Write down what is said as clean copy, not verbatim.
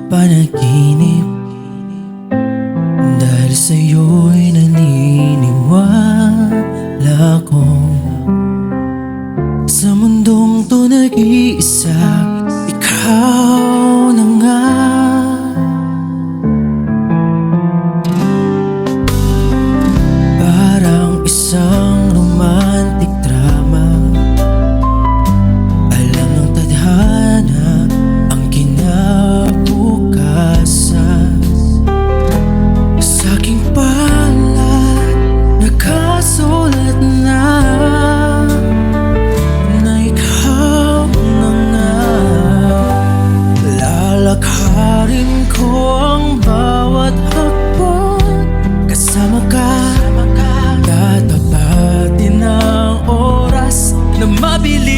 panaginip, dahil sa'yo'y naniniwala ko. Sa mundong to nag-iisa, ikaw na nga. Parang isang romantic drama, alam ng tadhana ang kinabukasan. Sa aking palad nakasulat na ikaw na nga. Lalakharin ko ang bawat hakbang kasama ka. Tatapatin ang oras na mabilis